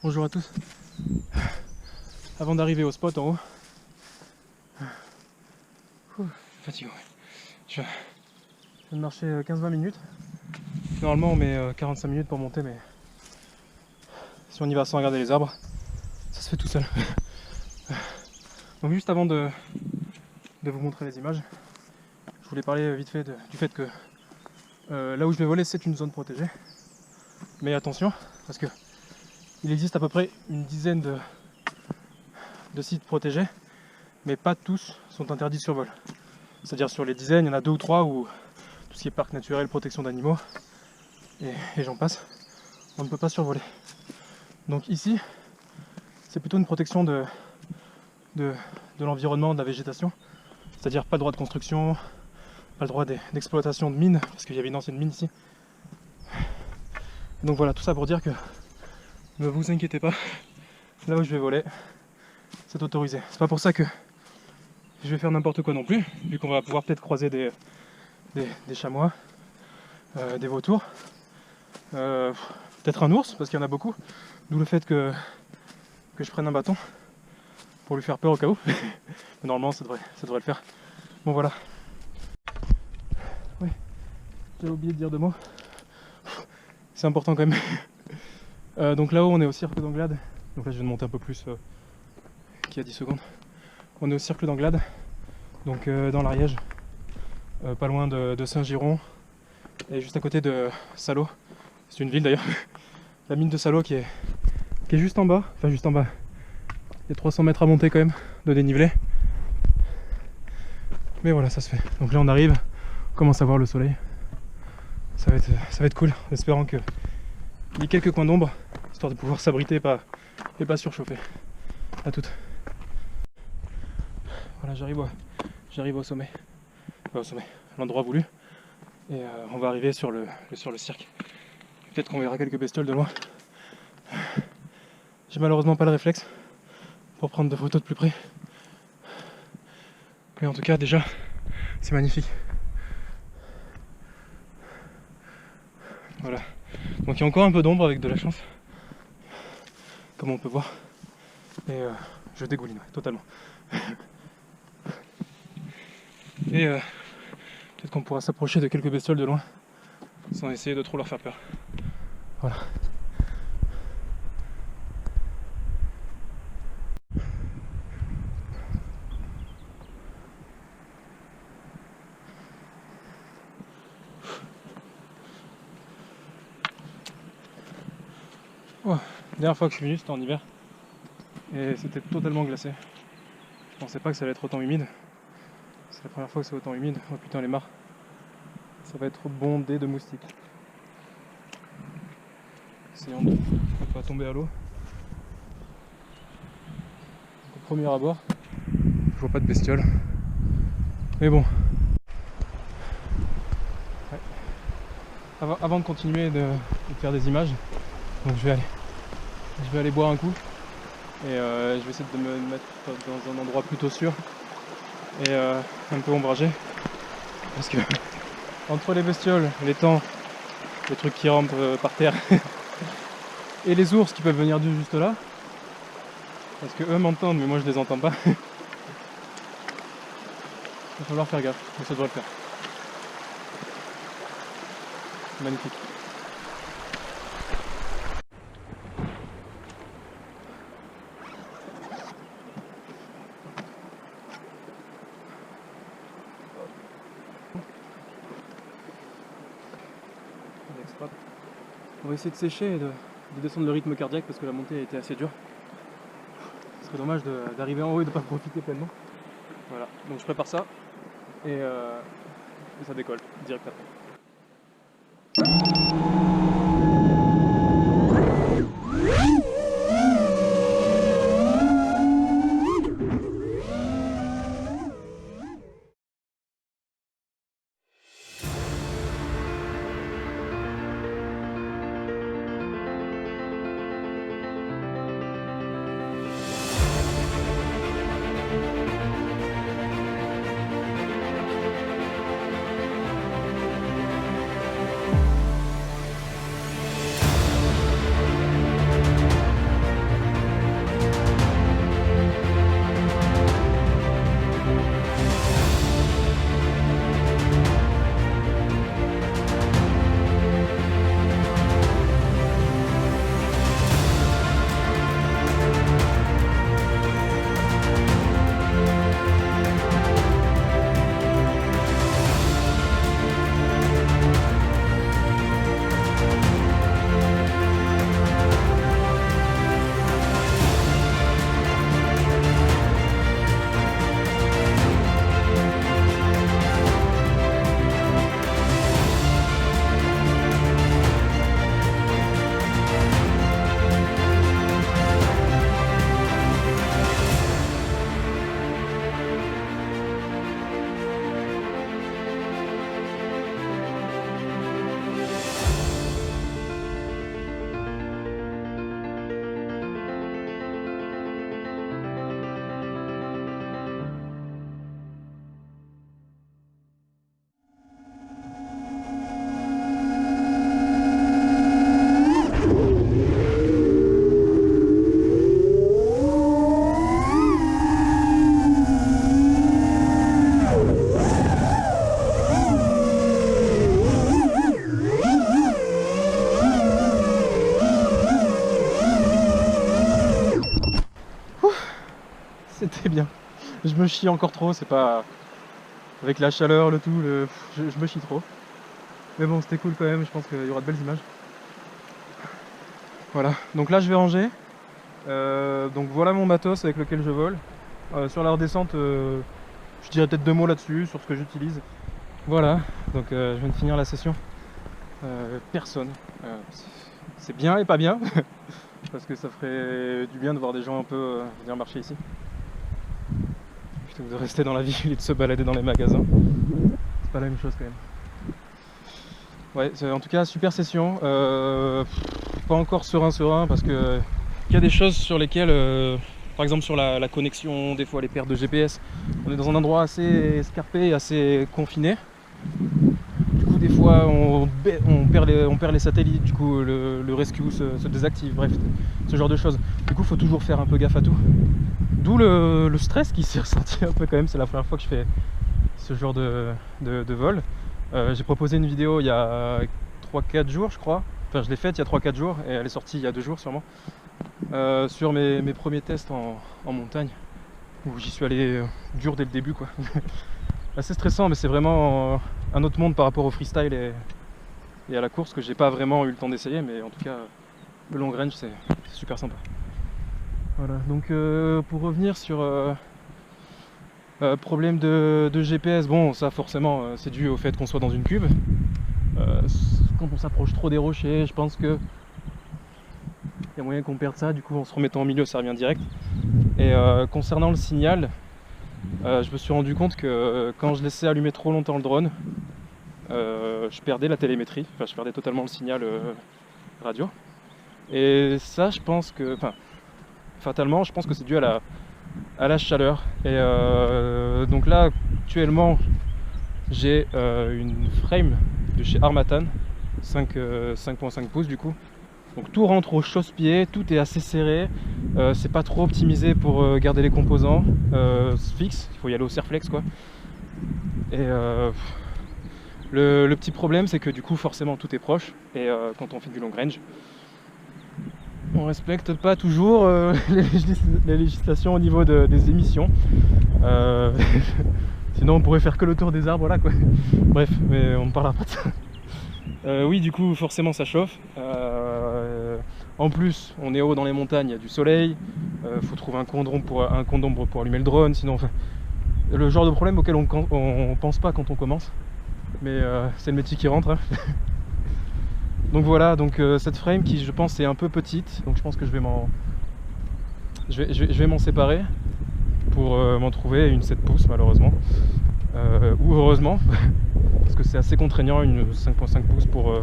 Bonjour à tous. Avant d'arriver au spot en haut, fatigué. Je viens de marcher 15-20 minutes. Normalement on met 45 minutes pour monter, mais si on y va sans regarder les arbres, ça se fait tout seul. Donc juste avant de vous montrer les images, je voulais parler vite fait du fait que là où je vais voler, c'est une zone protégée. Mais attention, parce que il existe à peu près une dizaine de sites protégés, mais pas tous sont interdits de survol. C'est-à-dire sur les dizaines, il y en a 2 ou 3 où tout ce qui est parc naturel, protection d'animaux, et j'en passe, on ne peut pas survoler. Donc ici, c'est plutôt une protection de l'environnement, de la végétation, c'est-à-dire pas le droit de construction, pas le droit d'exploitation de mines, parce qu'il y avait une ancienne mine ici. Donc voilà, tout ça pour dire que ne vous inquiétez pas, là où je vais voler, c'est autorisé. C'est pas pour ça que je vais faire n'importe quoi non plus, vu qu'on va pouvoir peut-être croiser des chamois, des vautours, peut-être un ours, parce qu'il y en a beaucoup, d'où le fait que je prenne un bâton pour lui faire peur au cas où. Mais normalement ça devrait le faire. Bon voilà. Oui, j'avais oublié de dire 2 mots. C'est important quand même. Donc là-haut on est au cirque d'Anglade. Donc là je vais monter un peu plus qu'il y a 10 secondes. On est au cirque d'Anglade, donc dans l'Ariège, pas loin de Saint-Giron, et juste à côté de Salaux. C'est une ville d'ailleurs. La mine de Salaux qui est juste en bas, enfin juste en bas. Il y a 300 mètres à monter quand même de dénivelé. Mais voilà, ça se fait. Donc là on arrive, on commence à voir le soleil. Ça va être cool, en espérant qu'il y ait quelques coins d'ombre, histoire de pouvoir s'abriter et pas surchauffer. À toutes. Voilà, j'arrive au sommet. Enfin, au sommet, à l'endroit voulu. Et on va arriver sur le cirque. Peut-être qu'on verra quelques bestioles de loin. J'ai malheureusement pas le réflexe pour prendre de photos de plus près. Mais en tout cas déjà, c'est magnifique. Voilà. Donc il y a encore un peu d'ombre avec de la chance. Comme on peut voir. Et je dégouline, ouais, totalement. Et peut-être qu'on pourra s'approcher de quelques bestioles de loin sans essayer de trop leur faire peur. Voilà. Oh, la dernière fois que je suis venu, c'était en hiver et c'était totalement glacé. Je pensais pas que ça allait être autant humide. C'est la première fois que c'est autant humide. Oh putain, les mares. Ça va être bondé de moustiques. Essayons de ne pas tomber à l'eau. Au premier abord, je vois pas de bestioles. Mais bon. Ouais. Avant de continuer de faire des images, donc je vais aller boire un coup. Et je vais essayer de me mettre dans un endroit plutôt sûr et un peu ombragé. Parce que entre les bestioles, les temps, les trucs qui rampent par terre et les ours qui peuvent venir juste là, parce que eux m'entendent mais moi je les entends pas, il va falloir faire gaffe, mais ça devrait le faire. Magnifique. On va essayer de sécher et de descendre le rythme cardiaque parce que la montée a été assez dure. Ce serait dommage d'arriver en haut et de ne pas profiter pleinement. Voilà, donc je prépare ça et ça décolle direct après. je me chie encore trop, c'est pas... Avec la chaleur, le tout, je me chie trop. Mais bon, c'était cool quand même, je pense qu'il y aura de belles images. Voilà, donc là je vais ranger. Donc voilà mon matos avec lequel je vole. Sur la redescente, je dirais peut-être 2 mots là-dessus, sur ce que j'utilise. Voilà, donc je viens de finir la session. Personne. C'est bien et pas bien, parce que ça ferait du bien de voir des gens un peu venir marcher ici. Plutôt que de rester dans la ville et de se balader dans les magasins. C'est pas la même chose quand même. Ouais, en tout cas, super session. Pas encore serein parce que il y a des choses sur lesquelles, par exemple sur la connexion, des fois les pertes de GPS, on est dans un endroit assez escarpé, assez confiné. Du coup, des fois, on perd les satellites, du coup, le rescue se désactive, bref, ce genre de choses. Du coup, il faut toujours faire un peu gaffe à tout. D'où le stress qui s'est ressenti un peu quand même, c'est la première fois que je fais ce genre de vol. J'ai proposé une vidéo il y a 3-4 jours, je crois. Enfin, je l'ai faite il y a 3-4 jours et elle est sortie il y a 2 jours sûrement. Sur mes premiers tests en montagne, où j'y suis allé dur dès le début, quoi. Assez stressant, mais c'est vraiment un autre monde par rapport au freestyle et à la course que j'ai pas vraiment eu le temps d'essayer, mais en tout cas, le long range c'est super sympa. Voilà, donc pour revenir sur problème de GPS, bon, ça forcément c'est dû au fait qu'on soit dans une cuve. Quand on s'approche trop des rochers, je pense que il y a moyen qu'on perde ça, du coup en se remettant au milieu ça revient direct. Et concernant le signal, je me suis rendu compte que quand je laissais allumer trop longtemps le drone, je perdais la télémétrie, enfin je perdais totalement le signal radio. Et ça je pense que, enfin fatalement je pense que c'est dû à la chaleur. Et donc là actuellement j'ai une frame de chez Harmattan, 5.5 pouces du coup. Donc tout rentre au chausse-pied, tout est assez serré, c'est pas trop optimisé pour garder les composants fixes, il faut y aller au Serflex quoi. Et le petit problème c'est que du coup forcément tout est proche, et quand on fait du long range, on respecte pas toujours les législations au niveau des émissions. Sinon on pourrait faire que le tour des arbres là quoi. Bref, mais on ne parlera pas de ça. Oui, du coup forcément ça chauffe. En plus on est haut dans les montagnes, il y a du soleil, faut trouver un coin d'ombre pour allumer le drone, sinon enfin, le genre de problème auquel on pense pas quand on commence, mais c'est le métier qui rentre, hein. Donc voilà, donc cette frame qui je pense est un peu petite, donc je pense que je vais m'en séparer pour m'en trouver une 7 pouces malheureusement, ou heureusement, parce que c'est assez contraignant une 5.5 pouces pour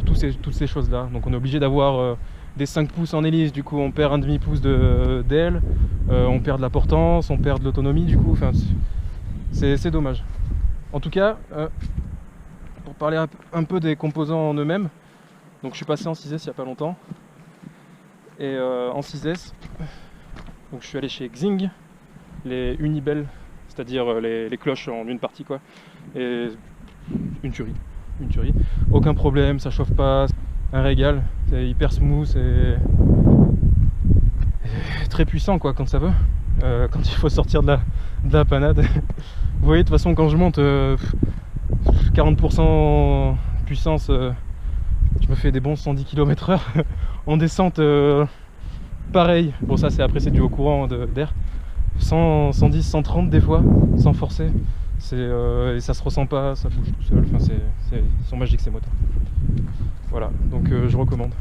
toutes ces choses là. Donc on est obligé d'avoir des 5 pouces en hélice, du coup on perd un demi-pouce d'aile, on perd de la portance, on perd de l'autonomie, du coup enfin, c'est dommage. En tout cas, pour parler un peu des composants en eux-mêmes, donc je suis passé en 6S il n'y a pas longtemps, et en 6S, donc je suis allé chez Xing, les Unibel, c'est-à-dire les cloches en une partie quoi, et une tuerie, aucun problème, ça chauffe pas, un régal, c'est hyper smooth et très puissant quoi quand ça veut, quand il faut sortir de la panade. Vous voyez, de toute façon quand je monte 40% puissance, je me fais des bons 110 km/h. En descente pareil, bon ça c'est après c'est dû au courant d'air, 110, 130 des fois, sans forcer. Et ça se ressent pas, ça bouge tout seul, enfin ils sont magiques ces moteurs. Voilà, donc je recommande.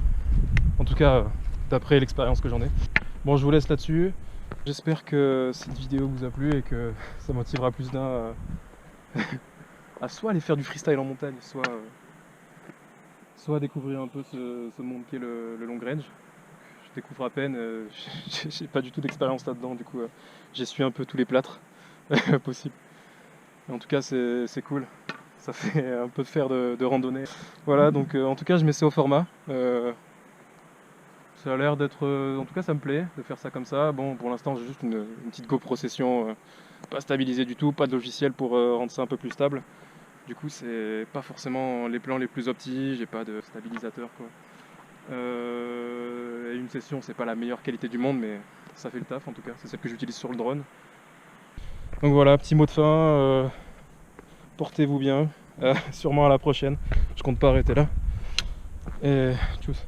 En tout cas, d'après l'expérience que j'en ai. Bon, je vous laisse là-dessus. J'espère que cette vidéo vous a plu et que ça motivera plus d'un à soit aller faire du freestyle en montagne, soit découvrir un peu ce monde qu'est le long range. Je découvre à peine, j'ai pas du tout d'expérience là-dedans, du coup j'essuie un peu tous les plâtres possibles. En tout cas c'est cool, ça fait un peu de faire de randonnée. Voilà, donc en tout cas je m'essaie au format. Ça a l'air d'être, en tout cas ça me plaît de faire ça comme ça. Bon, pour l'instant j'ai juste une petite GoPro session, pas stabilisée du tout, pas de logiciel pour rendre ça un peu plus stable. Du coup c'est pas forcément les plans les plus optis, j'ai pas de stabilisateur quoi. une session, c'est pas la meilleure qualité du monde, mais ça fait le taf en tout cas. C'est celle que j'utilise sur le drone. Donc voilà, petit mot de fin. Portez-vous bien. Sûrement à la prochaine. Je compte pas arrêter là. Et tchuss.